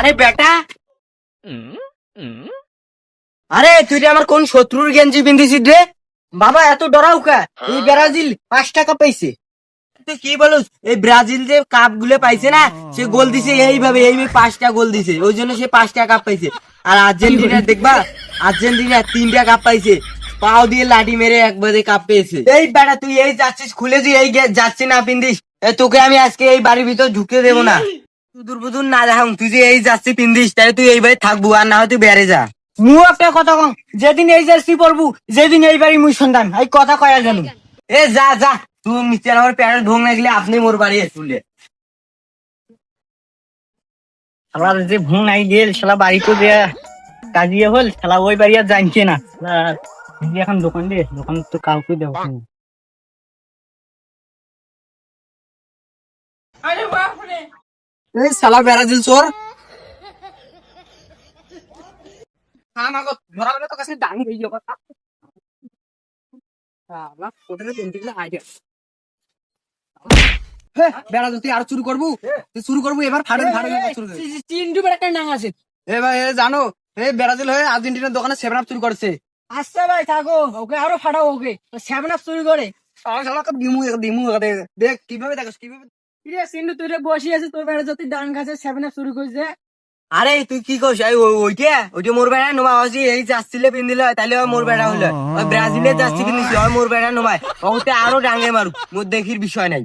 আরে বেটা, আরে তুই রে আমার কোন শত্রুর গেঞ্জি পিন্ধিছিস রে? বাবা এত ডরাও কা? এই ব্রাজিল 5 টাকা পাইছে। তুই কি বলস? এই ব্রাজিল যে কাপ গুলো পাইছে না, সে গোল দিছে এইভাবে 5টা গোল দিছে, ওই জন্য সে 5টা কাপ পাইছে। আর আর্জেন্টিনা দেখবা, আর্জেন্টিনা 3টা কাপ পাইছে, পাও দিয়ে লাঠি মেরে একবারে কাপ পেয়েছে। এই বেটা তুই এই যাচ্ছিস খুলে তুই এই যাচ্ছি না পিন্দিস, তোকে আমি আজকে এই বাড়ির ভিতর ঢুকতে দেবো না। সুদূর বুদুর না দেখাম, তুই যে এই যাচ্ছি পিন্দিস তাহলে তুই এই বাড়ি থাকবো, আর না হয় তুই বেড়ে যা। মু একটা কথা কম, যেদিন এই জার্সি পরবু যেদিন এইবারই মুই সন্ধান এই কথা কয়া জানো। এ যা যা, তুই মিস্টার আমার প্যারের ঢোক না গেলে আপনি মোর বাড়ি এসুলে। শালার যে ভুং নাই গেল, শালা বাড়ি তো দেয়া কাজিয়ে হল, শালা ওই বাড়ি আর জানছে না। শালা এখন দোকান দিয়ে দোকান তো কাউকে দেবো। এই শালা ব্রাজিল চোর, আমাকে ধরা গেলে তো কাছে ডাঙি হয়ে যাবে। শালা কোটরে পেন্টিংলা আইডিয়া। হে ব্রাজিল তুই আর শুরু করবো, তুই শুরু করবো এবার ফাড়ে ফাড়ে শুরু করবি। চিন্টু বেটা একটা নাং আছে। এ ভাই এ জানো, এই ব্রাজিল হয়ে আর্জেন্টিনার দোকানে 7 আপ চুরি করছে। আচ্ছা ভাই থাকো, ওকে আরো ফাটাও, ওকে 7 আপ চুরি করে। শালা শালা তো দিমু দিমু দেখ কিভাবে দেখিস কিভাবে। কিরে চিন্টু তুই রে বসে আছে, তোর বেটা যদি ডান গাছে 7 আপ চুরি করছে। আরে তুই কি করছ? ওইটা মোর বেড়া নোমা হচ্ছে, এই যাচ্ছিলে পিন্দিলে হয় তাহলে মোর বেড়া হইলো। ওই ব্রাজিলে যাচ্ছি পিন্দিছি হয় মোর বেড়া নোমায়, ওতে আরো ডাঙে মারু, মোর দেখির বিষয় নাই।